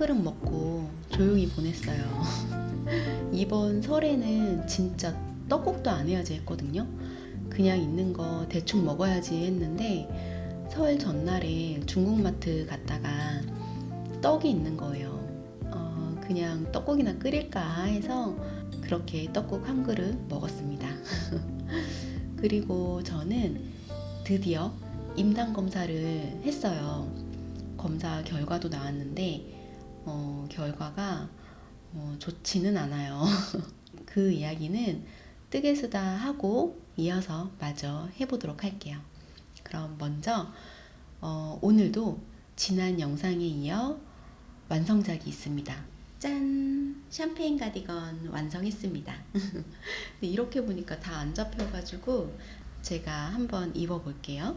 그릇 먹고 조용히 보냈어요. 이번 설에는 진짜 떡국도 안 해야지 했거든요. 그냥 있는 거 대충 먹어야지 했는데 설 전날에 중국마트 갔다가 떡이 있는 거예요. 그냥 떡국이나 끓일까 해서 그렇게 떡국 한 그릇 먹었습니다. 그리고 저는 드디어 임당 검사를 했어요. 검사 결과도 나왔는데 결과가 좋지는 않아요. 그 이야기는 뜨개수다 하고 이어서 마저 해보도록 할게요. 그럼 먼저 오늘도 지난 영상에 이어 완성작이 있습니다. 짠! 샴페인 가디건 완성했습니다. 근데 이렇게 보니까 다 안 잡혀가지고 제가 한번 입어볼게요.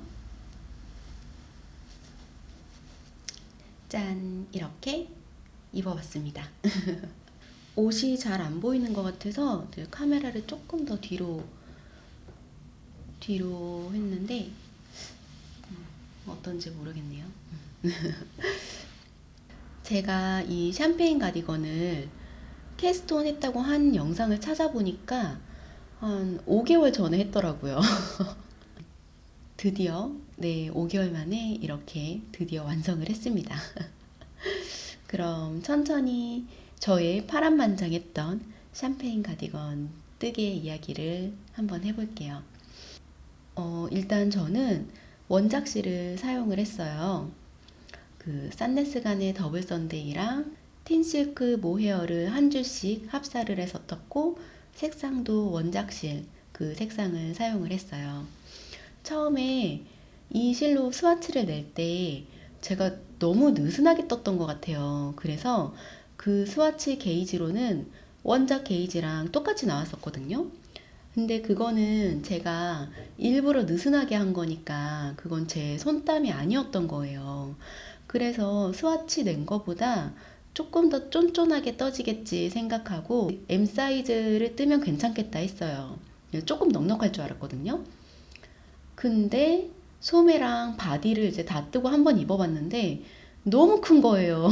짠! 이렇게 입어봤습니다. 옷이 잘 안 보이는 것 같아서 카메라를 조금 더 뒤로 했는데 어떤지 모르겠네요. 제가 이 샴페인 가디건을 캐스트온 했다고 한 영상을 찾아보니까 한 5개월 전에 했더라고요. 드디어 5개월 만에 이렇게 드디어 완성을 했습니다. 그럼 천천히 저의 파란만장했던 샴페인 가디건 뜨개 이야기를 한번 해볼게요. 일단 저는 원작실을 사용을 했어요. 그 산네스간의 더블 선데이랑 틴실크 모헤어를 한 줄씩 합사를 해서 떴고 색상도 원작실 그 색상을 사용을 했어요. 처음에 이 실로 스와치를 낼 때 제가 너무 느슨하게 떴던 것 같아요. 그래서 그 스와치 게이지로는 원작 게이지랑 똑같이 나왔었거든요. 근데 그거는 제가 일부러 느슨하게 한 거니까 그건 제 손땀이 아니었던 거예요. 그래서 스와치 낸 거보다 조금 더 쫀쫀하게 떠지겠지 생각하고 M 사이즈를 뜨면 괜찮겠다 했어요. 조금 넉넉할 줄 알았거든요. 근데 소매랑 바디를 이제 다 뜨고 한번 입어봤는데 너무 큰 거예요.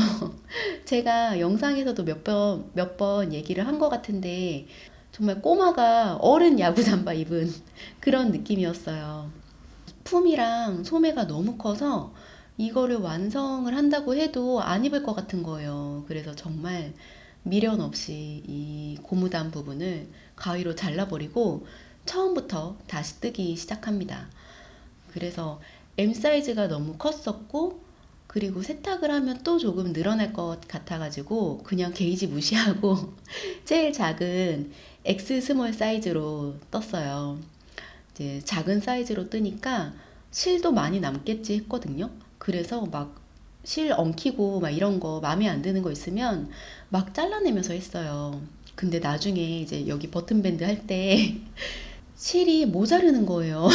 제가 영상에서도 몇 번 얘기를 한 것 같은데 정말 꼬마가 어른 야구 잠바 입은 그런 느낌이었어요. 품이랑 소매가 너무 커서 이거를 완성을 한다고 해도 안 입을 것 같은 거예요. 그래서 정말 미련 없이 이 고무단 부분을 가위로 잘라버리고 처음부터 다시 뜨기 시작합니다. 그래서 M 사이즈가 너무 컸었고 그리고 세탁을 하면 또 조금 늘어날 것 같아가지고 그냥 게이지 무시하고 제일 작은 X 스몰 사이즈로 떴어요. 이제 작은 사이즈로 뜨니까 실도 많이 남겠지 했거든요. 그래서 막 실 엉키고 막 이런 거 마음에 안 드는 거 있으면 막 잘라내면서 했어요. 근데 나중에 이제 여기 버튼 밴드 할 때 실이 모자르는 거예요.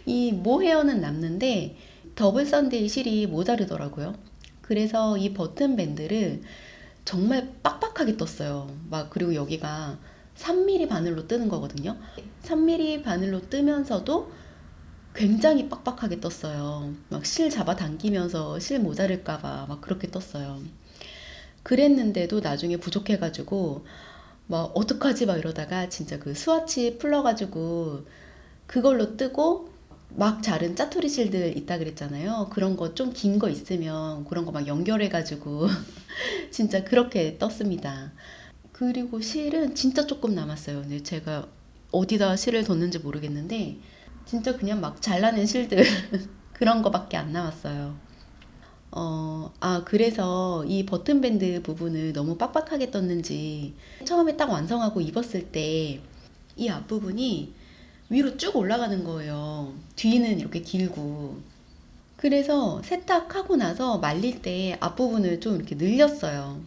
이 모헤어는 남는데 더블 선데이 실이 모자르더라고요. 그래서 이 버튼 밴드를 정말 빡빡하게 떴어요. 막 그리고 여기가 3mm 바늘로 뜨는 거거든요. 3mm 바늘로 뜨면서도 굉장히 빡빡하게 떴어요. 막 실 잡아당기면서 실 모자랄까봐 막 그렇게 떴어요. 그랬는데도 나중에 부족해가지고 막 어떡하지 막 이러다가 진짜 그 스와치 풀러가지고 그걸로 뜨고 막 자른 짜투리 실들 있다 그랬잖아요. 그런 거 좀 긴 거 있으면 그런 거 막 연결해가지고 진짜 그렇게 떴습니다. 그리고 실은 진짜 조금 남았어요. 근데 제가 어디다 실을 뒀는지 모르겠는데 진짜 그냥 막 잘라낸 실들 그런 거밖에 안 남았어요. 그래서 이 버튼 밴드 부분을 너무 빡빡하게 떴는지 처음에 딱 완성하고 입었을 때 이 앞부분이 위로 쭉 올라가는 거예요. 뒤는 이렇게 길고. 그래서 세탁하고 나서 말릴 때 앞부분을 좀 이렇게 늘렸어요.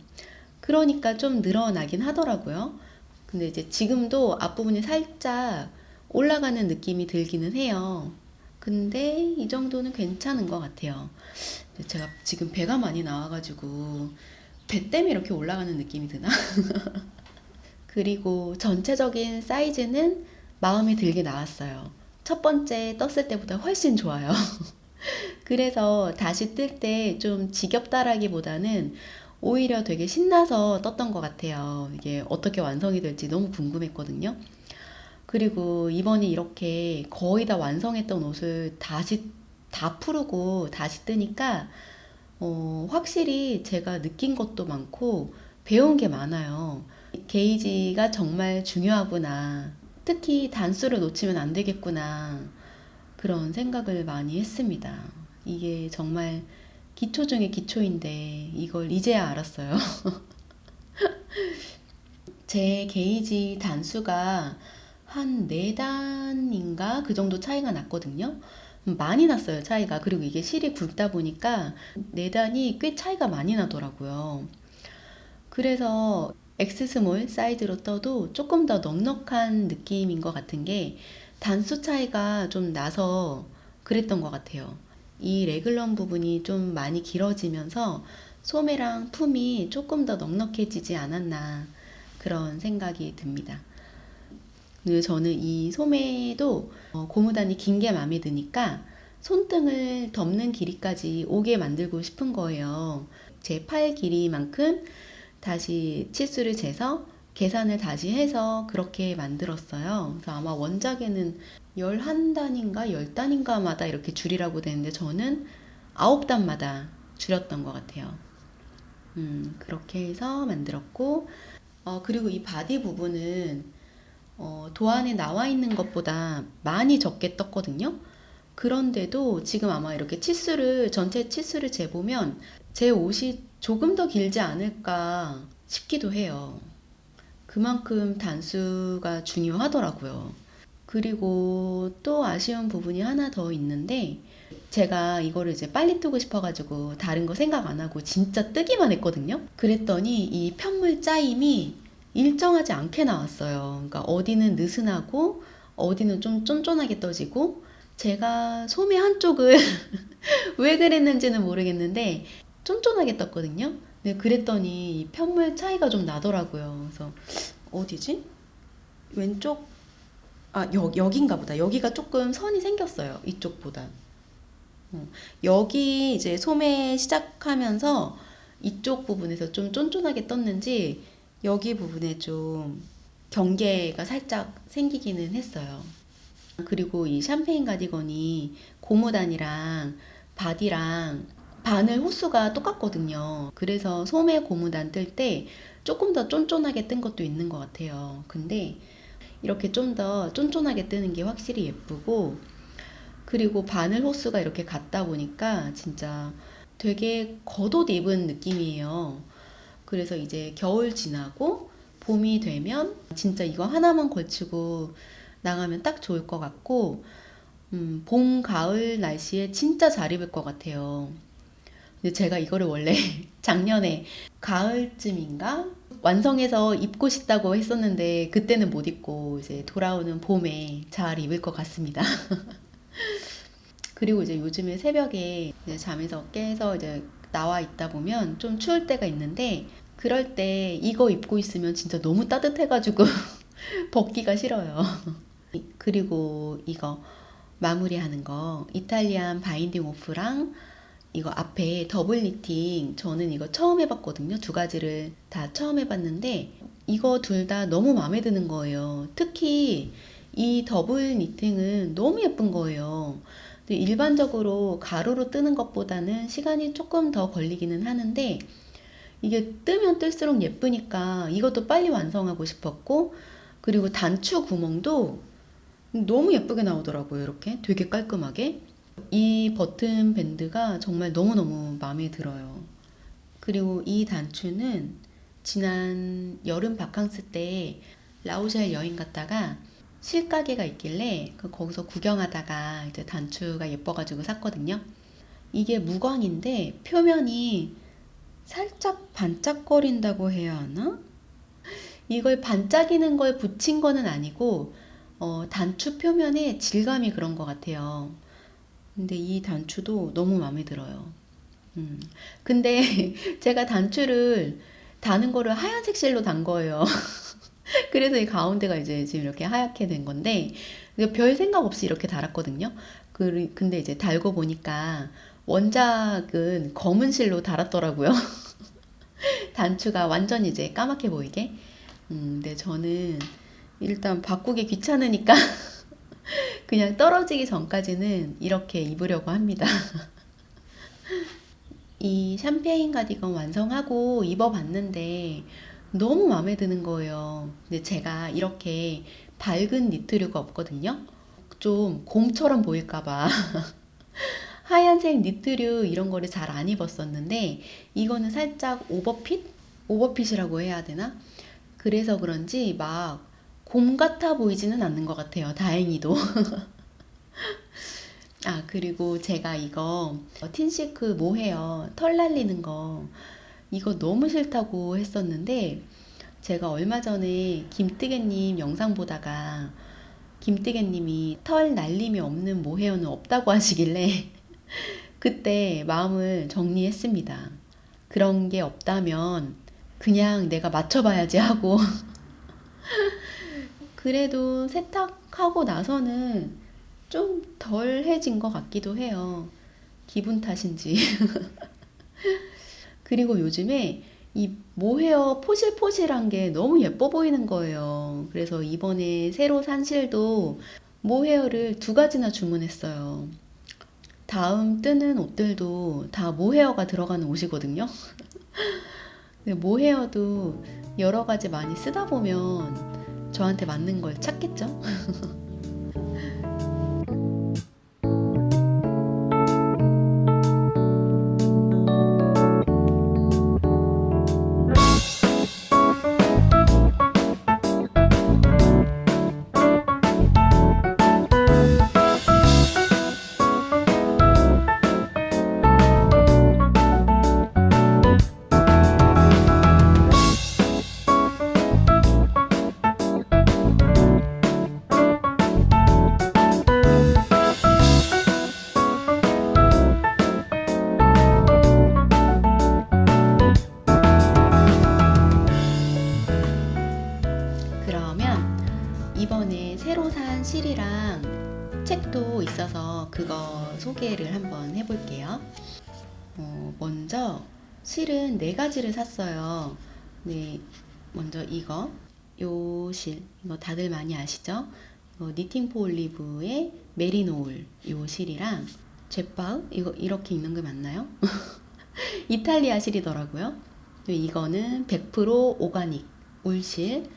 그러니까 좀 늘어나긴 하더라고요. 근데 이제 지금도 앞부분이 살짝 올라가는 느낌이 들기는 해요. 근데 이 정도는 괜찮은 것 같아요. 제가 지금 배가 많이 나와가지고 배 때문에 이렇게 올라가는 느낌이 드나? 그리고 전체적인 사이즈는 마음에 들게 나왔어요. 첫 번째 떴을 때보다 훨씬 좋아요. 그래서 다시 뜰 때 좀 지겹다라기보다는 오히려 되게 신나서 떴던 것 같아요. 이게 어떻게 완성이 될지 너무 궁금했거든요. 그리고 이번에 이렇게 거의 다 완성했던 옷을 다시 다 풀고 다시 뜨니까 확실히 제가 느낀 것도 많고 배운 게 많아요. 게이지가 정말 중요하구나. 특히 단수를 놓치면 안 되겠구나. 그런 생각을 많이 했습니다. 이게 정말 기초 중에 기초인데 이걸 이제야 알았어요. 제 게이지 단수가 한 4단인가 그 정도 차이가 났거든요. 많이 났어요, 차이가. 그리고 이게 실이 굵다 보니까 4단이 꽤 차이가 많이 나더라고요. 그래서 엑스스몰 사이즈로 떠도 조금 더 넉넉한 느낌인 것 같은 게 단수 차이가 좀 나서 그랬던 것 같아요. 이 레글런 부분이 좀 많이 길어지면서 소매랑 품이 조금 더 넉넉해지지 않았나 그런 생각이 듭니다. 그리고 저는 이 소매도 고무단이 긴 게 마음에 드니까 손등을 덮는 길이까지 오게 만들고 싶은 거예요. 제 팔 길이만큼 다시 치수를 재서 계산을 다시 해서 그렇게 만들었어요. 그래서 아마 원작에는 11단인가 10단인가마다 이렇게 줄이라고 되는데 저는 9단마다 줄였던 것 같아요. 그렇게 해서 만들었고 그리고 이 바디 부분은 도안에 나와 있는 것보다 많이 적게 떴거든요. 그런데도 지금 아마 이렇게 전체 치수를 재보면 제 옷이 조금 더 길지 않을까 싶기도 해요. 그만큼 단수가 중요하더라고요. 그리고 또 아쉬운 부분이 하나 더 있는데 제가 이거를 이제 빨리 뜨고 싶어가지고 다른 거 생각 안 하고 진짜 뜨기만 했거든요. 그랬더니 이 편물 짜임이 일정하지 않게 나왔어요. 그러니까 어디는 느슨하고 어디는 좀 쫀쫀하게 떠지고 제가 소매 한쪽을 왜 그랬는지는 모르겠는데 쫀쫀하게 떴거든요. 근데 그랬더니 편물 차이가 좀 나더라고요. 그래서 어디지? 왼쪽 여긴가 보다. 여기가 조금 선이 생겼어요. 이쪽보다. 여기 이제 소매 시작하면서 이쪽 부분에서 좀 쫀쫀하게 떴는지 여기 부분에 좀 경계가 살짝 생기기는 했어요. 그리고 이 샴페인 가디건이 고무단이랑 바디랑 바늘 호수가 똑같거든요. 그래서 소매 고무단 뜰 때 조금 더 쫀쫀하게 뜬 것도 있는 것 같아요. 근데 이렇게 좀 더 쫀쫀하게 뜨는 게 확실히 예쁘고 그리고 바늘 호수가 이렇게 같다 보니까 진짜 되게 겉옷 입은 느낌이에요. 그래서 이제 겨울 지나고 봄이 되면 진짜 이거 하나만 걸치고 나가면 딱 좋을 것 같고 봄, 가을 날씨에 진짜 잘 입을 것 같아요. 근데 제가 이거를 원래 작년에 가을쯤인가 완성해서 입고 싶다고 했었는데 그때는 못 입고 이제 돌아오는 봄에 잘 입을 것 같습니다. 그리고 이제 요즘에 새벽에 이제 잠에서 깨서 이제 나와 있다 보면 좀 추울 때가 있는데 그럴 때 이거 입고 있으면 진짜 너무 따뜻해가지고 벗기가 싫어요. 그리고 이거 마무리하는 거 이탈리안 바인딩 오프랑 이거 앞에 더블 니팅 저는 이거 처음 해봤거든요. 두 가지를 다 처음 해봤는데 이거 둘 다 너무 마음에 드는 거예요. 특히 이 더블 니팅은 너무 예쁜 거예요. 근데 일반적으로 가로로 뜨는 것보다는 시간이 조금 더 걸리기는 하는데 이게 뜨면 뜰수록 예쁘니까 이것도 빨리 완성하고 싶었고 그리고 단추 구멍도 너무 예쁘게 나오더라고요. 이렇게 되게 깔끔하게. 이 버튼 밴드가 정말 너무너무 마음에 들어요. 그리고 이 단추는 지난 여름 바캉스 때 라오샬 여행 갔다가 실가게가 있길래 거기서 구경하다가 이제 단추가 예뻐가지고 샀거든요. 이게 무광인데 표면이 살짝 반짝거린다고 해야 하나? 이걸 반짝이는 걸 붙인 거는 아니고 단추 표면의 질감이 그런 것 같아요. 근데 이 단추도 너무 마음에 들어요. 근데 제가 단추를 다는 거를 하얀색 실로 단 거예요. 그래서 이 가운데가 이제 지금 이렇게 하얗게 된 건데 별 생각 없이 이렇게 달았거든요. 근데 이제 달고 보니까 원작은 검은 실로 달았더라고요. 단추가 완전 이제 까맣게 보이게. 근데 저는 일단 바꾸기 귀찮으니까 그냥 떨어지기 전까지는 이렇게 입으려고 합니다. 이 샴페인 가디건 완성하고 입어봤는데 너무 마음에 드는 거예요. 근데 제가 이렇게 밝은 니트류가 없거든요. 좀 곰처럼 보일까봐 하얀색 니트류 이런 거를 잘 안 입었었는데 이거는 살짝 오버핏? 오버핏이라고 해야 되나? 그래서 그런지 막 곰 같아 보이지는 않는 것 같아요. 다행히도. 아, 그리고 제가 이거 틴시크 모헤어 털 날리는 거 이거 너무 싫다고 했었는데 제가 얼마 전에 김뜨개님 영상 보다가 김뜨개님이 털 날림이 없는 모헤어는 없다고 하시길래 그때 마음을 정리했습니다. 그런 게 없다면 그냥 내가 맞춰봐야지 하고 그래도 세탁하고 나서는 좀 덜해진 것 같기도 해요. 기분 탓인지. 그리고 요즘에 이 모헤어 포실포실한 게 너무 예뻐 보이는 거예요. 그래서 이번에 새로 산 실도 모헤어를 2가지나 주문했어요. 다음 뜨는 옷들도 다 모헤어가 들어가는 옷이거든요. 근데 모헤어도 여러 가지 많이 쓰다 보면 저한테 맞는 걸 찾겠죠? 그러면 이번에 새로 산 실이랑 책도 있어서 그거 소개를 한번 해볼게요. 먼저 실은 4가지를 샀어요. 네, 먼저 요 실, 이거 다들 많이 아시죠? 니팅 포 올리브의 메리노울 요 실이랑 제파우 이거 이렇게 읽는 게 맞나요? 이탈리아 실이더라고요. 이거는 100% 오가닉 울실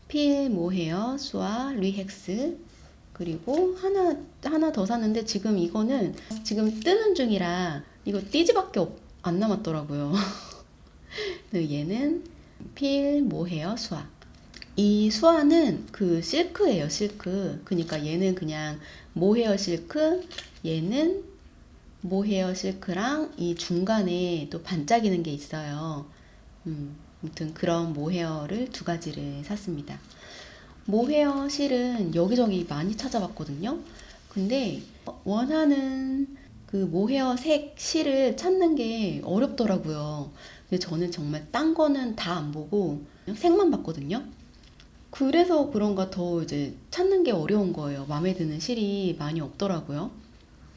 필 모헤어 수아 리헥스 그리고 하나 더 샀는데 지금 이거는 지금 뜨는 중이라 이거 띠지밖에 안 남았더라고요. 얘는 필 모헤어 수아. 이 수아는 그 실크예요, 실크. 그러니까 얘는 그냥 모헤어 실크, 얘는 모헤어 실크랑 이 중간에 또 반짝이는 게 있어요. 아무튼 그런 모헤어를 2가지를 샀습니다. 모헤어 실은 여기저기 많이 찾아봤거든요. 근데 원하는 그 모헤어 색 실을 찾는 게 어렵더라고요. 근데 저는 정말 딴 거는 다 안 보고 그냥 색만 봤거든요. 그래서 그런가 더 이제 찾는 게 어려운 거예요. 마음에 드는 실이 많이 없더라고요.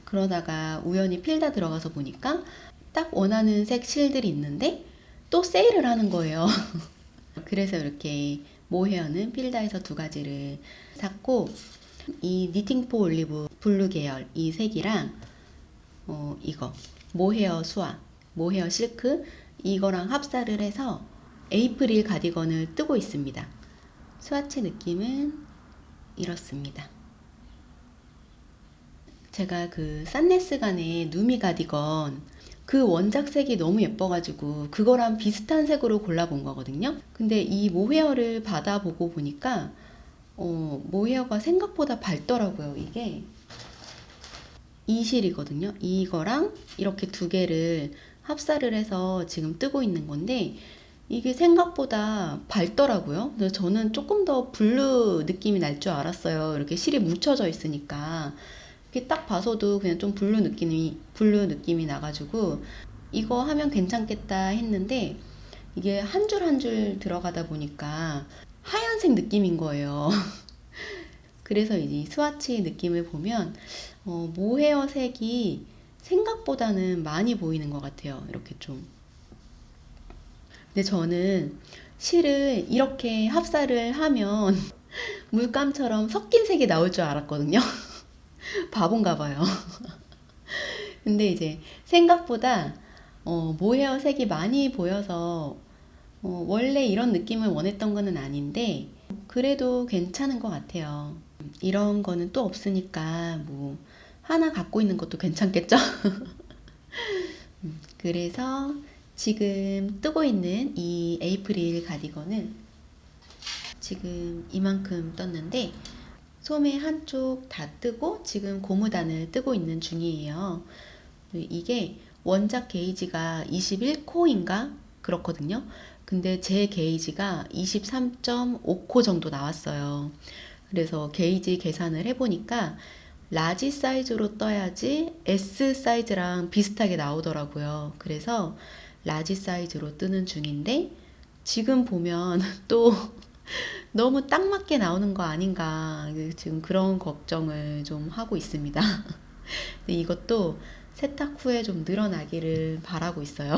그러다가 우연히 필다 들어가서 보니까 딱 원하는 색 실들이 있는데 또 세일을 하는 거예요. 그래서 이렇게 모헤어는 필다에서 2가지를 샀고 이 니팅 포 올리브 블루 계열 이 색이랑 이거 모헤어 수아 모헤어 실크 이거랑 합사를 해서 에이프릴 가디건을 뜨고 있습니다. 스와치 느낌은 이렇습니다. 제가 그 산네스간의 누미 가디건 그 원작색이 너무 예뻐가지고 그거랑 비슷한 색으로 골라본 거거든요. 근데 이 모헤어를 받아보고 보니까 모헤어가 생각보다 밝더라고요. 이게 이 실이거든요. 이거랑 이렇게 2개를 합사를 해서 지금 뜨고 있는 건데 이게 생각보다 밝더라고요. 그래서 저는 조금 더 블루 느낌이 날 줄 알았어요. 이렇게 실이 뭉쳐져 있으니까. 이렇게 딱 봐서도 그냥 좀 블루 느낌이 나가지고 이거 하면 괜찮겠다 했는데 이게 한 줄 한 줄 들어가다 보니까 하얀색 느낌인 거예요. 그래서 이제 스와치 느낌을 보면 모헤어 색이 생각보다는 많이 보이는 것 같아요. 이렇게 좀. 근데 저는 실을 이렇게 합사를 하면 물감처럼 섞인 색이 나올 줄 알았거든요. 바본가 봐요. 근데 이제 생각보다 모헤어 색이 많이 보여서 원래 이런 느낌을 원했던 거는 아닌데 그래도 괜찮은 것 같아요. 이런 거는 또 없으니까 뭐 하나 갖고 있는 것도 괜찮겠죠? 그래서 지금 뜨고 있는 이 에이프릴 가디건은 지금 이만큼 떴는데 소매 한쪽 다 뜨고 지금 고무단을 뜨고 있는 중이에요. 이게 원작 게이지가 21코인가 그렇거든요. 근데 제 게이지가 23.5코 정도 나왔어요. 그래서 게이지 계산을 해보니까 라지 사이즈로 떠야지 S 사이즈랑 비슷하게 나오더라고요. 그래서 라지 사이즈로 뜨는 중인데 지금 보면 또 너무 딱 맞게 나오는 거 아닌가 지금 그런 걱정을 좀 하고 있습니다. 근데 이것도 세탁 후에 좀 늘어나기를 바라고 있어요.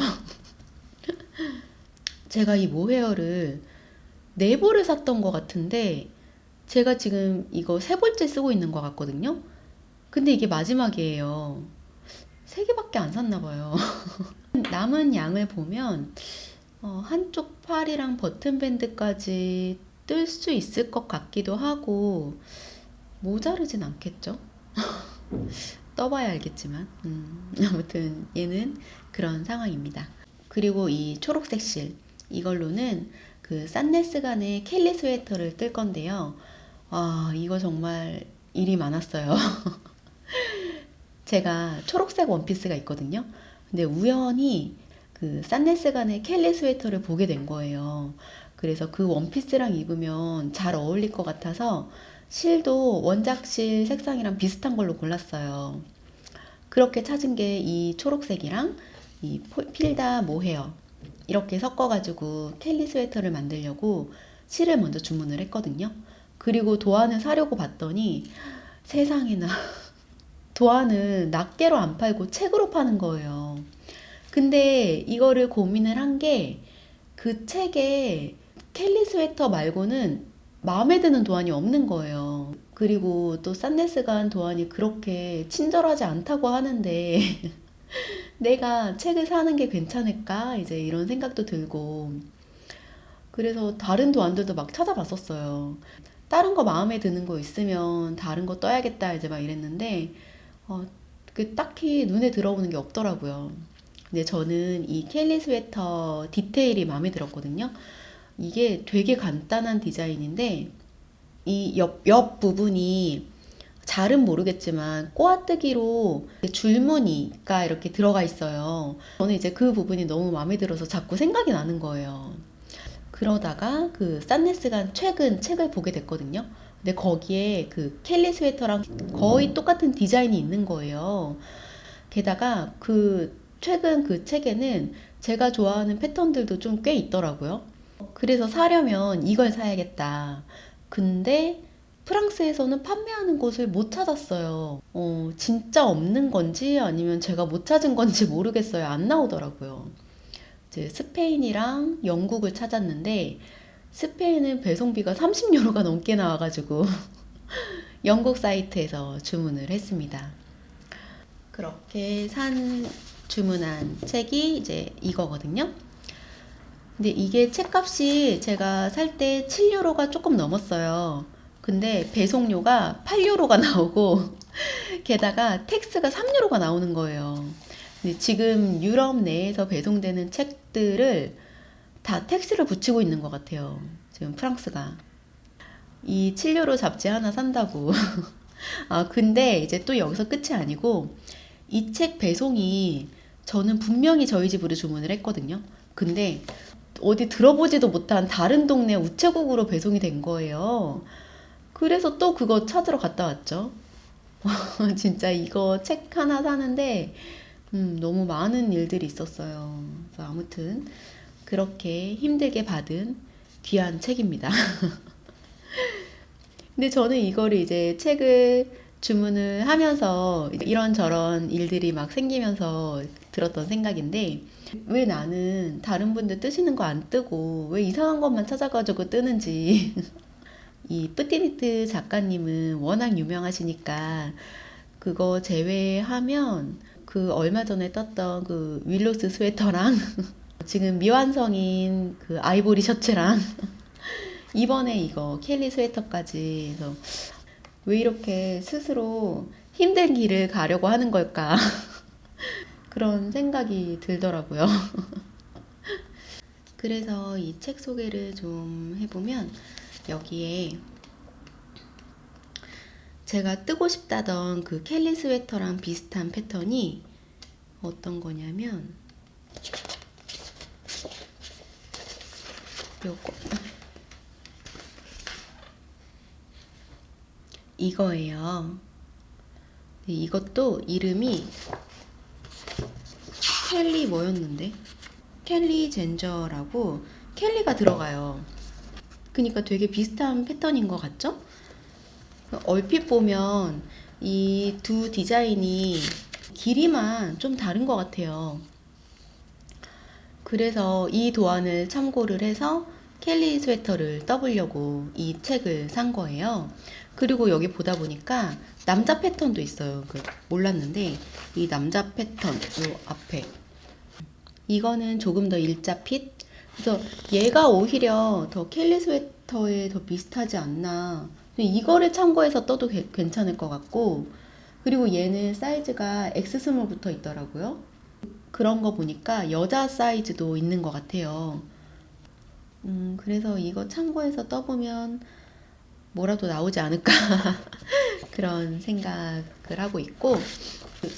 제가 이 모헤어를 4벌을 샀던 것 같은데 제가 지금 이거 3벌째 쓰고 있는 것 같거든요. 근데 이게 마지막이에요. 3개밖에 안 샀나 봐요. 남은 양을 보면 한쪽 팔이랑 버튼밴드까지 뜰 수 있을 것 같기도 하고 모자르진 않겠죠? 떠봐야 알겠지만 아무튼 얘는 그런 상황입니다. 그리고 이 초록색 실 이걸로는 그 산네스간의 켈리 스웨터를 뜰 건데요. 아 이거 정말 일이 많았어요. 제가 초록색 원피스가 있거든요. 근데 우연히 그 산네스간의 켈리 스웨터를 보게 된 거예요. 그래서 그 원피스랑 입으면 잘 어울릴 것 같아서 실도 원작 실 색상이랑 비슷한 걸로 골랐어요. 그렇게 찾은 게 이 초록색이랑 이 필다 모헤어 이렇게 섞어가지고 켈리 스웨터를 만들려고 실을 먼저 주문을 했거든요. 그리고 도안을 사려고 봤더니 세상에나 도안을 낱개로 안 팔고 책으로 파는 거예요. 근데 이거를 고민을 한 게 그 책에 켈리 스웨터 말고는 마음에 드는 도안이 없는 거예요. 그리고 또 산네스간 도안이 그렇게 친절하지 않다고 하는데 내가 책을 사는 게 괜찮을까? 이제 이런 생각도 들고 그래서 다른 도안들도 막 찾아봤었어요. 다른 거 마음에 드는 거 있으면 다른 거 떠야겠다 이제 막 이랬는데 그 딱히 눈에 들어오는 게 없더라고요. 근데 저는 이 켈리 스웨터 디테일이 마음에 들었거든요. 이게 되게 간단한 디자인인데 이 옆 부분이 잘은 모르겠지만 꼬아뜨기로 줄무늬가 이렇게 들어가 있어요. 저는 이제 그 부분이 너무 마음에 들어서 자꾸 생각이 나는 거예요. 그러다가 그 산네스간 최근 책을 보게 됐거든요. 근데 거기에 그 켈리 스웨터랑 거의 똑같은 디자인이 있는 거예요. 게다가 최근 그 책에는 제가 좋아하는 패턴들도 좀 꽤 있더라고요. 그래서 사려면 이걸 사야겠다. 근데 프랑스에서는 판매하는 곳을 못 찾았어요. 진짜 없는 건지 아니면 제가 못 찾은 건지 모르겠어요. 안 나오더라고요. 이제 스페인이랑 영국을 찾았는데 스페인은 배송비가 30유로가 넘게 나와가지고 영국 사이트에서 주문을 했습니다. 그렇게 주문한 책이 이제 이거거든요. 근데 이게 책값이 제가 살 때 7유로가 조금 넘었어요. 근데 배송료가 8유로가 나오고 게다가 텍스가 3유로가 나오는 거예요. 근데 지금 유럽 내에서 배송되는 책들을 다 텍스를 붙이고 있는 것 같아요. 지금 프랑스가. 이 7유로 잡지 하나 산다고. 근데 이제 또 여기서 끝이 아니고 이 책 배송이 저는 분명히 저희 집으로 주문을 했거든요. 근데 어디 들어보지도 못한 다른 동네 우체국으로 배송이 된 거예요. 그래서 또 그거 찾으러 갔다 왔죠. 진짜 이거 책 하나 사는데 너무 많은 일들이 있었어요. 그래서 아무튼 그렇게 힘들게 받은 귀한 책입니다. 근데 저는 이거를 이제 책을 주문을 하면서 이런저런 일들이 막 생기면서 들었던 생각인데, 왜 나는 다른 분들 뜨시는 거 안 뜨고 왜 이상한 것만 찾아가지고 뜨는지. 이 뿌띠니트 작가님은 워낙 유명하시니까 그거 제외하면 그 얼마 전에 떴던 그 윌로스 스웨터랑 지금 미완성인 그 아이보리 셔츠랑 이번에 이거 켈리 스웨터까지 해서 왜 이렇게 스스로 힘든 길을 가려고 하는 걸까? 그런 생각이 들더라고요. 그래서 이 책 소개를 좀 해보면 여기에 제가 뜨고 싶다던 그 켈리 스웨터랑 비슷한 패턴이 어떤 거냐면 요거 이거예요. 이것도 이름이 켈리 뭐였는데? 켈리 젠저라고 켈리가 들어가요. 그러니까 되게 비슷한 패턴인 것 같죠? 얼핏 보면 이 두 디자인이 길이만 좀 다른 것 같아요. 그래서 이 도안을 참고를 해서 켈리 스웨터를 떠보려고 이 책을 산 거예요. 그리고 여기 보다 보니까 남자 패턴도 있어요. 몰랐는데 이 남자 패턴 요 앞에 이거는 조금 더 일자 핏. 그래서 얘가 오히려 더 켈리 스웨터에 더 비슷하지 않나. 이거를 참고해서 떠도 괜찮을 것 같고, 그리고 얘는 사이즈가 X 스몰 붙어 있더라고요. 그런 거 보니까 여자 사이즈도 있는 것 같아요. 그래서 이거 참고해서 떠보면 뭐라도 나오지 않을까 그런 생각을 하고 있고,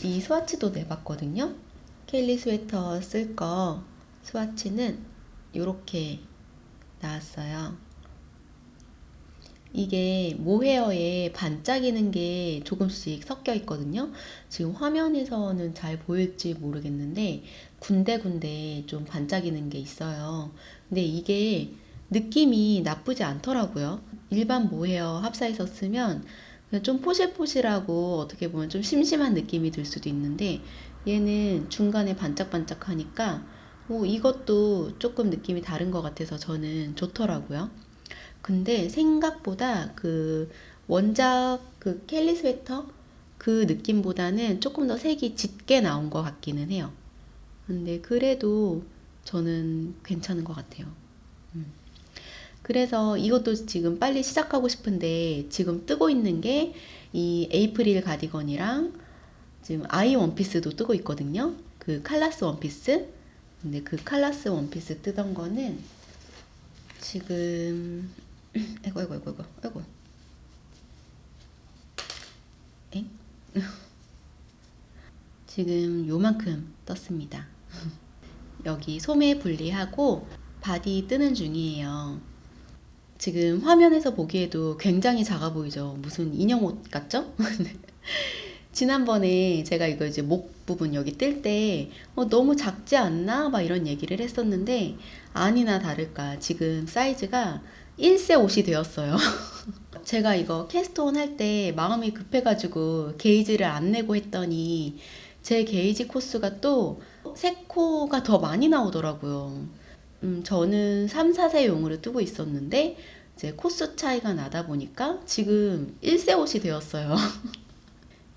이 스와치도 내봤거든요. 켈리 스웨터 쓸 거 스와치는 이렇게 나왔어요. 이게 모헤어에 반짝이는 게 조금씩 섞여 있거든요. 지금 화면에서는 잘 보일지 모르겠는데 군데군데 좀 반짝이는 게 있어요. 근데 이게 느낌이 나쁘지 않더라고요. 일반 모헤어 합사해서 쓰면 그냥 좀 포실포실하고 어떻게 보면 좀 심심한 느낌이 들 수도 있는데 얘는 중간에 반짝반짝하니까 이것도 조금 느낌이 다른 것 같아서 저는 좋더라고요. 근데 생각보다 그 원작 그 켈리 스웨터 그 느낌보다는 조금 더 색이 짙게 나온 것 같기는 해요. 근데 그래도 저는 괜찮은 것 같아요. 그래서 이것도 지금 빨리 시작하고 싶은데 지금 뜨고 있는 게 이 에이프릴 가디건이랑 지금 아이 원피스도 뜨고 있거든요. 그 칼라스 원피스. 근데 그 칼라스 원피스 뜨던 거는 지금 아이고 엥? 지금 요만큼 떴습니다. 여기 소매 분리하고 바디 뜨는 중이에요. 지금 화면에서 보기에도 굉장히 작아 보이죠? 무슨 인형 옷 같죠? 지난번에 제가 이거 이제 목 부분 여기 뜰 때 너무 작지 않나? 막 이런 얘기를 했었는데 아니나 다를까 지금 사이즈가 1세 옷이 되었어요. 제가 이거 캐스트온 할 때 마음이 급해가지고 게이지를 안 내고 했더니 제 게이지 코스가 또 3코가 더 많이 나오더라고요. 저는 3, 4세용으로 뜨고 있었는데 이제 코스 차이가 나다 보니까 지금 1세 옷이 되었어요.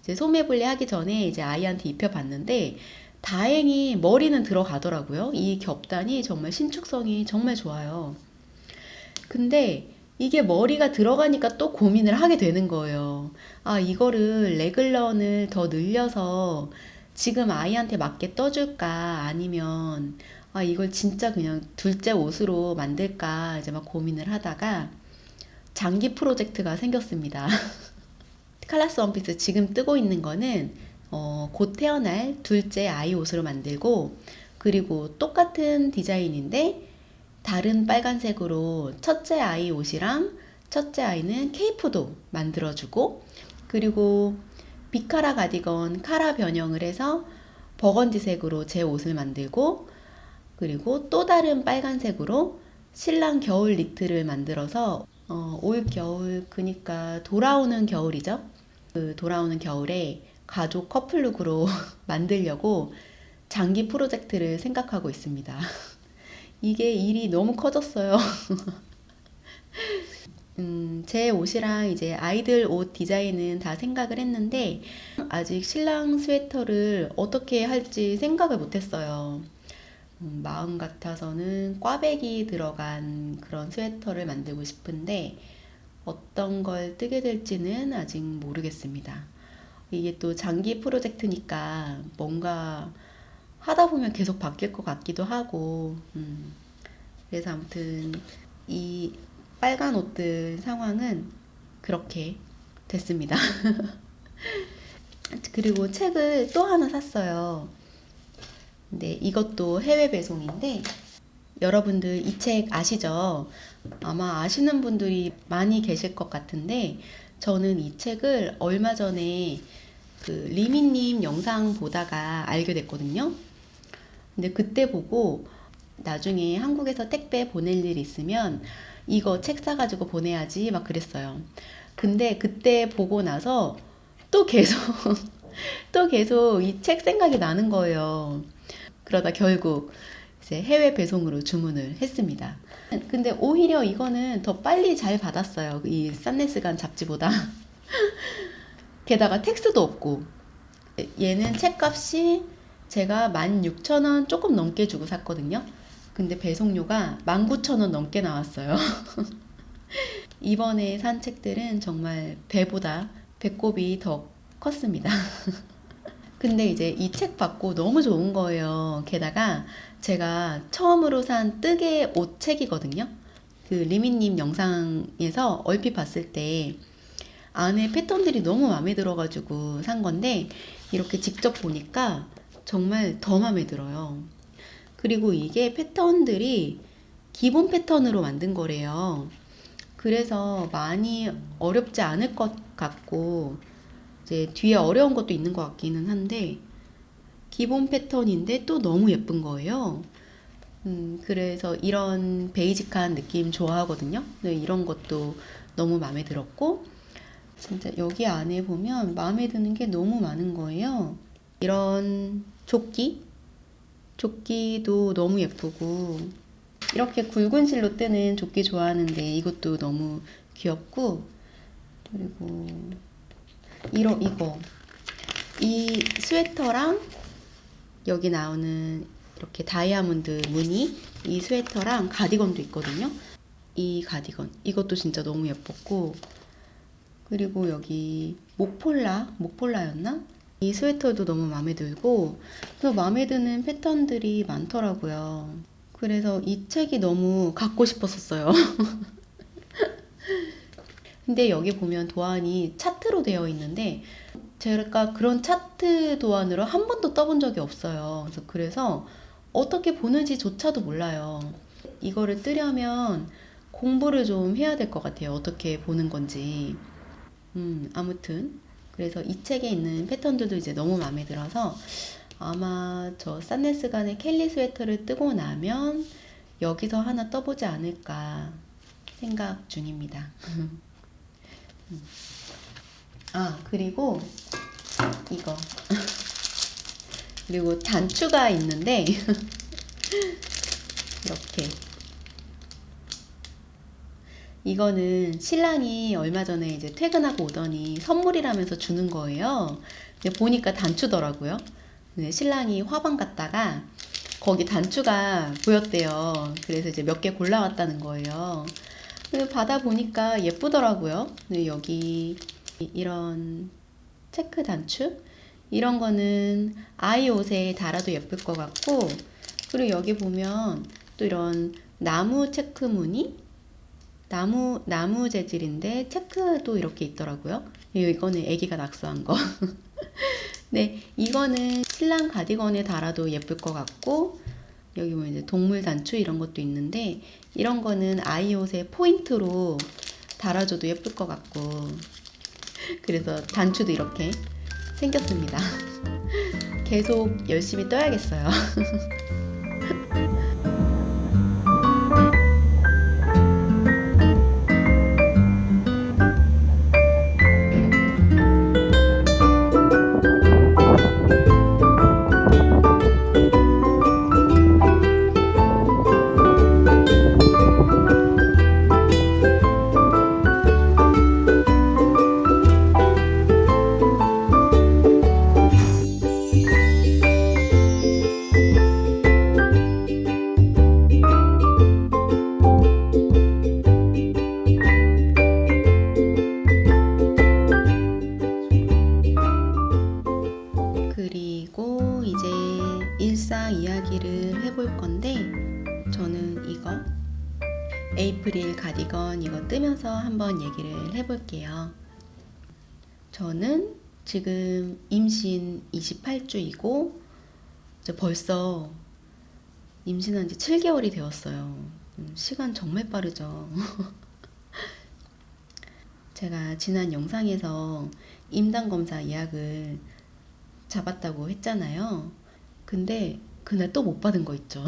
이제 소매 분리하기 전에 이제 아이한테 입혀봤는데 다행히 머리는 들어가더라고요. 이 겹단이 정말 신축성이 정말 좋아요. 근데 이게 머리가 들어가니까 또 고민을 하게 되는 거예요. 아, 이거를 레글런을 더 늘려서 지금 아이한테 맞게 떠줄까? 아니면 이걸 진짜 그냥 둘째 옷으로 만들까? 이제 막 고민을 하다가 장기 프로젝트가 생겼습니다. 칼라스 원피스 지금 뜨고 있는 거는 곧 태어날 둘째 아이 옷으로 만들고, 그리고 똑같은 디자인인데 다른 빨간색으로 첫째 아이 옷이랑 첫째 아이는 케이프도 만들어주고, 그리고 비카라 가디건 카라 변형을 해서 버건디색으로 제 옷을 만들고, 그리고 또 다른 빨간색으로 신랑 겨울 니트를 만들어서 올 겨울 그니까 돌아오는 겨울이죠. 그 돌아오는 겨울에 가족 커플룩으로 만들려고 장기 프로젝트를 생각하고 있습니다. 이게 일이 너무 커졌어요. 제 옷이랑 이제 아이들 옷 디자인은 다 생각을 했는데 아직 신랑 스웨터를 어떻게 할지 생각을 못했어요. 마음 같아서는 꽈배기 들어간 그런 스웨터를 만들고 싶은데 어떤 걸 뜨게 될지는 아직 모르겠습니다. 이게 또 장기 프로젝트니까 뭔가 하다 보면 계속 바뀔 것 같기도 하고, 그래서 아무튼 이 빨간 옷들 상황은 그렇게 됐습니다. 그리고 책을 또 하나 샀어요. 근데 이것도 해외 배송인데 여러분들 이 책 아시죠? 아마 아시는 분들이 많이 계실 것 같은데 저는 이 책을 얼마 전에 그 리미님 영상 보다가 알게 됐거든요. 근데 그때 보고 나중에 한국에서 택배 보낼 일 있으면 이거 책 사가지고 보내야지 막 그랬어요. 근데 그때 보고 나서 또 계속 또 계속 이 책 생각이 나는 거예요. 그러다 결국 이제 해외 배송으로 주문을 했습니다. 근데 오히려 이거는 더 빨리 잘 받았어요. 이 산네스간 잡지보다. 게다가 텍스도 없고. 얘는 책값이 제가 16,000원 조금 넘게 주고 샀거든요. 근데 배송료가 19,000원 넘게 나왔어요. 이번에 산 책들은 정말 배보다 배꼽이 더 컸습니다. 근데 이제 이 책 받고 너무 좋은 거예요. 게다가 제가 처음으로 산 뜨개 옷 책이거든요. 그 리미님 영상에서 얼핏 봤을 때 안에 패턴들이 너무 마음에 들어가지고 산 건데 이렇게 직접 보니까 정말 더 마음에 들어요. 그리고 이게 패턴들이 기본 패턴으로 만든 거래요. 그래서 많이 어렵지 않을 것 같고 이제 뒤에 어려운 것도 있는 것 같기는 한데 기본 패턴인데 또 너무 예쁜 거예요. 그래서 이런 베이직한 느낌 좋아하거든요. 네, 이런 것도 너무 마음에 들었고 진짜 여기 안에 보면 마음에 드는 게 너무 많은 거예요. 이런 조끼도 너무 예쁘고 이렇게 굵은 실로 뜨는 조끼 좋아하는데 이것도 너무 귀엽고 그리고 이 스웨터랑 여기 나오는 이렇게 다이아몬드 무늬 이 스웨터랑 가디건도 있거든요. 이 가디건 이것도 진짜 너무 예뻤고 그리고 여기 목폴라였나? 이 스웨터도 너무 마음에 들고 또 마음에 드는 패턴들이 많더라고요. 그래서 이 책이 너무 갖고 싶었었어요. 근데 여기 보면 도안이 차트로 되어 있는데 제가 그런 차트 도안으로 한 번도 떠본 적이 없어요. 그래서 어떻게 보는지조차도 몰라요. 이거를 뜨려면 공부를 좀 해야 될 것 같아요. 어떻게 보는 건지. 아무튼 그래서 이 책에 있는 패턴들도 이제 너무 마음에 들어서 아마 저 산네스간의 켈리 스웨터를 뜨고 나면 여기서 하나 떠보지 않을까 생각 중입니다. 그리고 이거 그리고 단추가 있는데 이렇게 이거는 신랑이 얼마 전에 이제 퇴근하고 오더니 선물이라면서 주는 거예요. 근데 보니까 단추더라고요. 근데 신랑이 화방 갔다가 거기 단추가 보였대요. 그래서 이제 몇 개 골라왔다는 거예요. 받아보니까 예쁘더라고요. 여기 이런 체크 단추? 이런 거는 아이 옷에 달아도 예쁠 것 같고 그리고 여기 보면 또 이런 나무 체크 무늬? 나무 재질인데 체크도 이렇게 있더라고요. 이거는 애기가 낙서한 거. 네, 이거는 신랑 가디건에 달아도 예쁠 것 같고 여기 뭐 이제 동물 단추 이런 것도 있는데 이런 거는 아이 옷에 포인트로 달아줘도 예쁠 것 같고 그래서 단추도 이렇게 생겼습니다. 계속 열심히 떠야겠어요. 이거 뜨면서 한번 얘기를 해볼게요. 저는 지금 임신 28주이고 이제 벌써 임신한 지 7개월이 되었어요. 시간 정말 빠르죠. 제가 지난 영상에서 임당검사 예약을 잡았다고 했잖아요. 근데 그날 또 못 받은 거 있죠.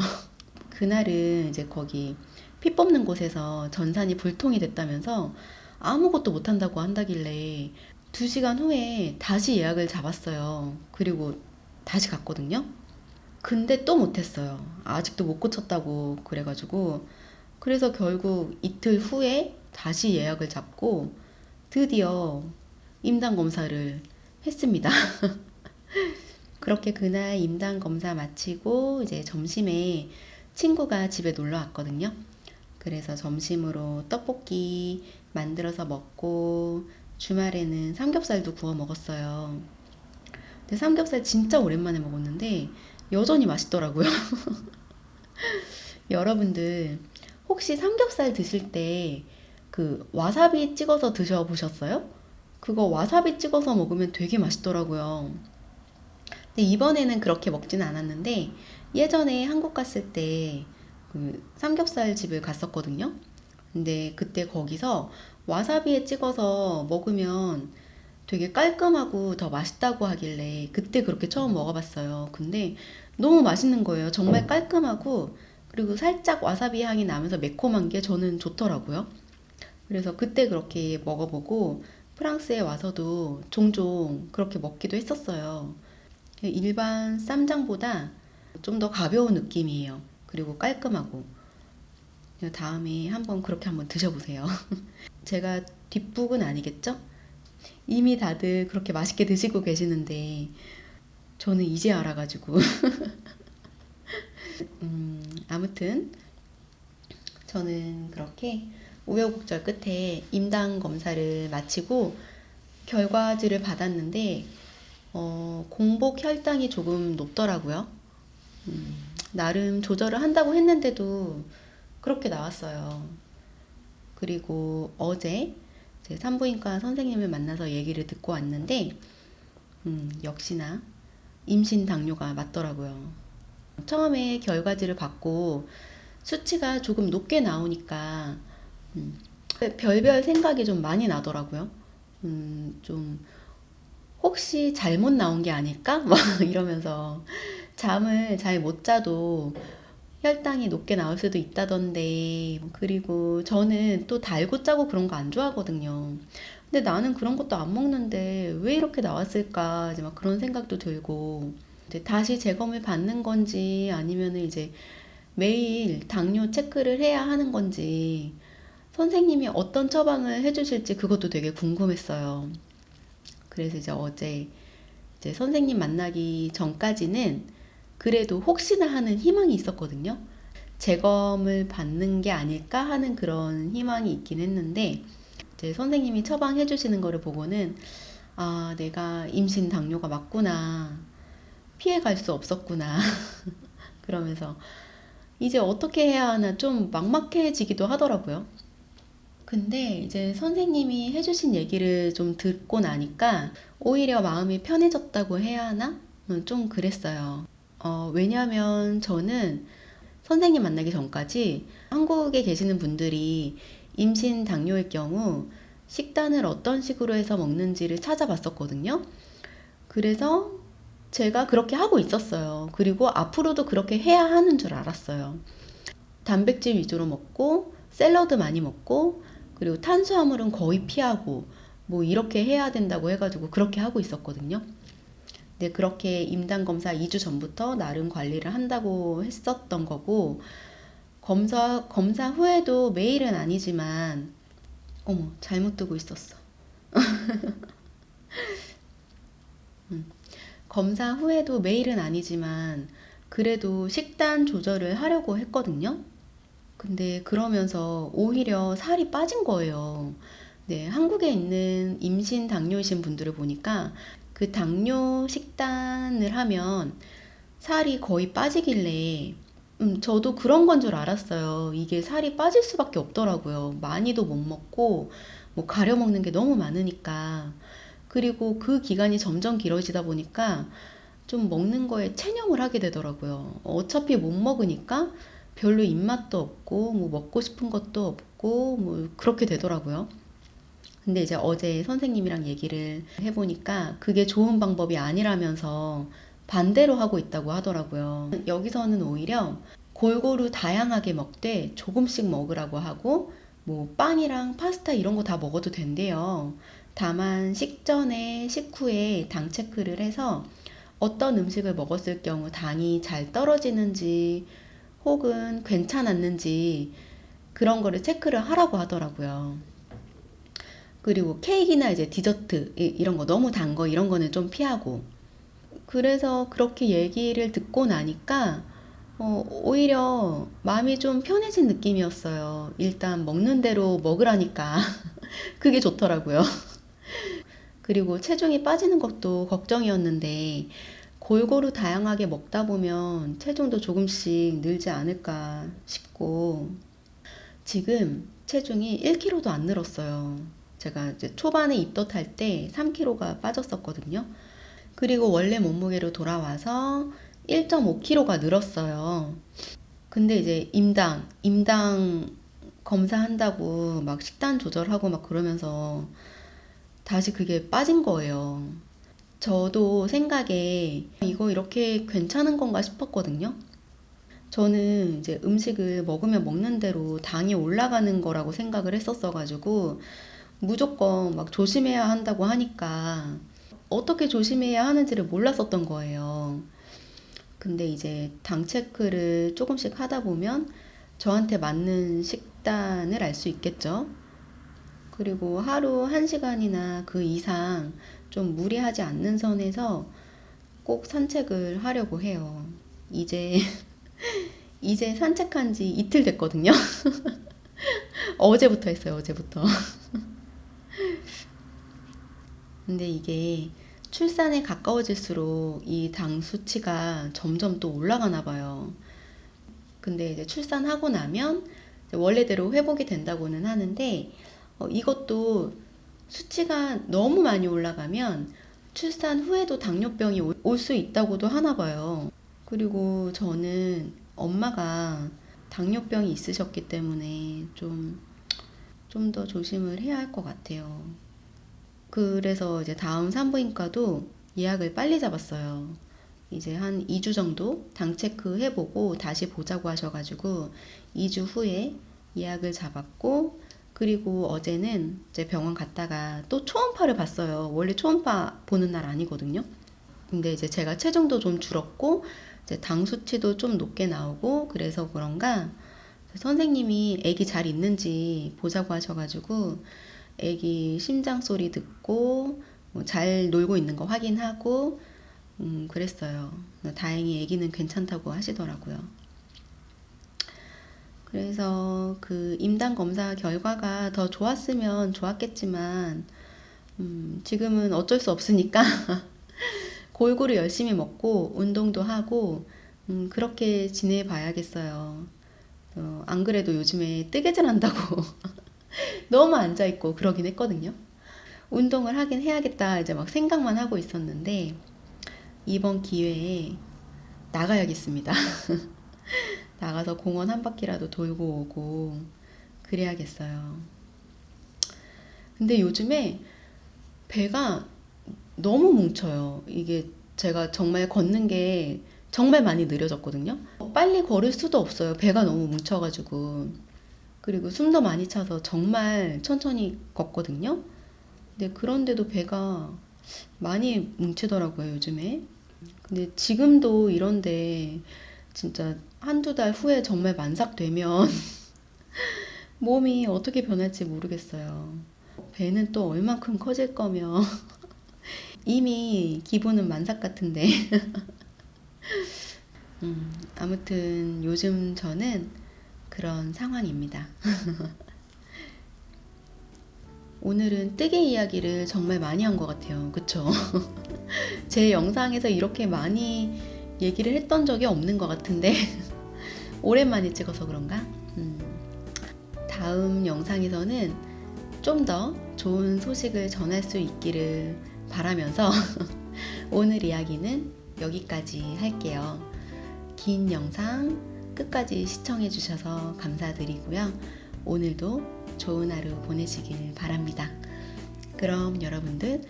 그날은 이제 거기 피 뽑는 곳에서 전산이 불통이 됐다면서 아무것도 못 한다고 한다길래 2시간 후에 다시 예약을 잡았어요. 그리고 다시 갔거든요. 근데 또 못했어요. 아직도 못 고쳤다고 그래가지고 그래서 결국 이틀 후에 다시 예약을 잡고 드디어 임당 검사를 했습니다. 그렇게 그날 임당 검사 마치고 이제 점심에 친구가 집에 놀러 왔거든요. 그래서 점심으로 떡볶이 만들어서 먹고 주말에는 삼겹살도 구워 먹었어요. 근데 삼겹살 진짜 오랜만에 먹었는데 여전히 맛있더라고요. 여러분들 혹시 삼겹살 드실 때 그 와사비 찍어서 드셔보셨어요? 그거 와사비 찍어서 먹으면 되게 맛있더라고요. 근데 이번에는 그렇게 먹지는 않았는데 예전에 한국 갔을 때 그 삼겹살 집을 갔었거든요. 근데 그때 거기서 와사비에 찍어서 먹으면 되게 깔끔하고 더 맛있다고 하길래 그때 그렇게 처음 먹어봤어요. 근데 너무 맛있는 거예요. 정말 깔끔하고 그리고 살짝 와사비 향이 나면서 매콤한 게 저는 좋더라고요. 그래서 그때 그렇게 먹어보고 프랑스에 와서도 종종 그렇게 먹기도 했었어요. 일반 쌈장보다 좀 더 가벼운 느낌이에요. 그리고 깔끔하고. 다음에 한번 그렇게 한번 드셔보세요. 제가 뒷북은 아니겠죠? 이미 다들 그렇게 맛있게 드시고 계시는데 저는 이제 알아가지고 아무튼 저는 그렇게 우여곡절 끝에 임당 검사를 마치고 결과지를 받았는데 공복 혈당이 조금 높더라고요. 나름 조절을 한다고 했는데도 그렇게 나왔어요. 그리고 어제 제 산부인과 선생님을 만나서 얘기를 듣고 왔는데 역시나 임신 당뇨가 맞더라고요. 처음에 결과지를 받고 수치가 조금 높게 나오니까 별별 생각이 좀 많이 나더라고요. 좀 혹시 잘못 나온 게 아닐까? 막 이러면서 잠을 잘 못 자도 혈당이 높게 나올 수도 있다던데 그리고 저는 또 달고 짜고 그런 거 안 좋아하거든요. 근데 나는 그런 것도 안 먹는데 왜 이렇게 나왔을까 이제 막 그런 생각도 들고 이제 다시 재검을 받는 건지 아니면은 이제 매일 당뇨 체크를 해야 하는 건지 선생님이 어떤 처방을 해주실지 그것도 되게 궁금했어요. 그래서 이제 어제 이제 선생님 만나기 전까지는 그래도 혹시나 하는 희망이 있었거든요. 재검을 받는 게 아닐까 하는 그런 희망이 있긴 했는데 이제 선생님이 처방해 주시는 거를 보고는 아, 내가 임신 당뇨가 맞구나. 피해 갈 수 없었구나. 그러면서 이제 어떻게 해야 하나 좀 막막해지기도 하더라고요. 근데 이제 선생님이 해주신 얘기를 좀 듣고 나니까 오히려 마음이 편해졌다고 해야 하나? 좀 그랬어요. 왜냐면 저는 선생님 만나기 전까지 한국에 계시는 분들이 임신 당뇨일 경우 식단을 어떤 식으로 해서 먹는지를 찾아봤었거든요. 그래서 제가 그렇게 하고 있었어요. 그리고 앞으로도 그렇게 해야 하는 줄 알았어요. 단백질 위주로 먹고 샐러드 많이 먹고 그리고 탄수화물은 거의 피하고 뭐 이렇게 해야 된다고 해가지고 그렇게 하고 있었거든요. 근데 그렇게 임당검사 2주 전부터 나름 관리를 한다고 했었던 거고 검사 후에도 매일은 아니지만 어머 잘못 뜨고 있었어. 검사 후에도 매일은 아니지만 그래도 식단 조절을 하려고 했거든요. 근데 그러면서 오히려 살이 빠진 거예요. 네, 한국에 있는 임신 당뇨이신 분들을 보니까 그 당뇨 식단을 하면 살이 거의 빠지길래 저도 그런 건 줄 알았어요. 이게 살이 빠질 수밖에 없더라고요. 많이도 못 먹고, 뭐 가려 먹는 게 너무 많으니까. 그리고 그 기간이 점점 길어지다 보니까 좀 먹는 거에 체념을 하게 되더라고요. 어차피 못 먹으니까 별로 입맛도 없고, 뭐 먹고 싶은 것도 없고, 뭐 그렇게 되더라고요. 근데 이제 어제 선생님이랑 얘기를 해보니까 그게 좋은 방법이 아니라면서 반대로 하고 있다고 하더라고요. 여기서는 오히려 골고루 다양하게 먹되 조금씩 먹으라고 하고, 뭐 빵이랑 파스타 이런 거 다 먹어도 된대요. 다만 식전에 식후에 당 체크를 해서 어떤 음식을 먹었을 경우 당이 잘 떨어지는지 혹은 괜찮았는지 그런 거를 체크를 하라고 하더라고요. 그리고 케이크나 이제 디저트 이런 거 너무 단 거 이런 거는 좀 피하고. 그래서 그렇게 얘기를 듣고 나니까 오히려 마음이 좀 편해진 느낌이었어요. 일단 먹는 대로 먹으라니까 그게 좋더라고요. 그리고 체중이 빠지는 것도 걱정이었는데 골고루 다양하게 먹다 보면 체중도 조금씩 늘지 않을까 싶고, 지금 체중이 1kg도 안 늘었어요. 제가 이제 초반에 입덧할 때 3kg가 빠졌었거든요. 그리고 원래 몸무게로 돌아와서 1.5kg가 늘었어요. 근데 이제 임당 검사한다고 막 식단 조절하고 막 그러면서 다시 그게 빠진 거예요. 저도 생각에 이거 이렇게 괜찮은 건가 싶었거든요. 저는 이제 음식을 먹으면 먹는 대로 당이 올라가는 거라고 생각을 했었어가지고 무조건 막 조심해야 한다고 하니까 어떻게 조심해야 하는지를 몰랐었던 거예요. 근데 이제 당 체크를 조금씩 하다 보면 저한테 맞는 식단을 알 수 있겠죠. 그리고 하루 1시간이나 그 이상 좀 무리하지 않는 선에서 꼭 산책을 하려고 해요. 이제 이제 산책한 지 이틀 됐거든요. 어제부터 했어요, 어제부터. 근데 이게 출산에 가까워질수록 이 당 수치가 점점 또 올라가나 봐요. 근데 이제 출산하고 나면 이제 원래대로 회복이 된다고는 하는데, 이것도 수치가 너무 많이 올라가면 출산 후에도 당뇨병이 올 수 있다고도 하나 봐요. 그리고 저는 엄마가 당뇨병이 있으셨기 때문에 좀 더 조심을 해야 할 것 같아요. 그래서 이제 다음 산부인과도 예약을 빨리 잡았어요. 이제 한 2주 정도 당 체크 해보고 다시 보자고 하셔가지고 2주 후에 예약을 잡았고, 그리고 어제는 이제 병원 갔다가 또 초음파를 봤어요. 원래 초음파 보는 날 아니거든요. 근데 이제 제가 체중도 좀 줄었고 이제 당 수치도 좀 높게 나오고 그래서 그런가 선생님이 애기 잘 있는지 보자고 하셔가지고 애기 심장 소리 듣고 뭐잘 놀고 있는 거 확인하고 그랬어요. 다행히 애기는 괜찮다고 하시더라고요. 그래서 그 임당 검사 결과가 더 좋았으면 좋았겠지만 지금은 어쩔 수 없으니까 골고루 열심히 먹고 운동도 하고 그렇게 지내봐야겠어요. 안 그래도 요즘에 뜨개질 한다고 너무 앉아있고 그러긴 했거든요. 운동을 하긴 해야겠다 이제 막 생각만 하고 있었는데 이번 기회에 나가야겠습니다. 나가서 공원 한 바퀴라도 돌고 오고 그래야겠어요. 근데 요즘에 배가 너무 뭉쳐요. 이게 제가 정말 걷는 게 정말 많이 느려졌거든요. 빨리 걸을 수도 없어요. 배가 너무 뭉쳐가지고. 그리고 숨도 많이 차서 정말 천천히 걷거든요. 근데 그런데도 배가 많이 뭉치더라고요, 요즘에. 근데 지금도 이런데 진짜 한두 달 후에 정말 만삭되면 몸이 어떻게 변할지 모르겠어요. 배는 또 얼만큼 커질 거며 이미 기분은 만삭 같은데. 아무튼 요즘 저는 그런 상황입니다. 오늘은 뜨개 이야기를 정말 많이 한 것 같아요. 그쵸? 제 영상에서 이렇게 많이 얘기를 했던 적이 없는 것 같은데 오랜만에 찍어서 그런가? 다음 영상에서는 좀 더 좋은 소식을 전할 수 있기를 바라면서 오늘 이야기는 여기까지 할게요. 긴 영상 끝까지 시청해 주셔서 감사드리고요. 오늘도 좋은 하루 보내시길 바랍니다. 그럼 여러분들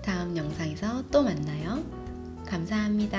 다음 영상에서 또 만나요. 감사합니다.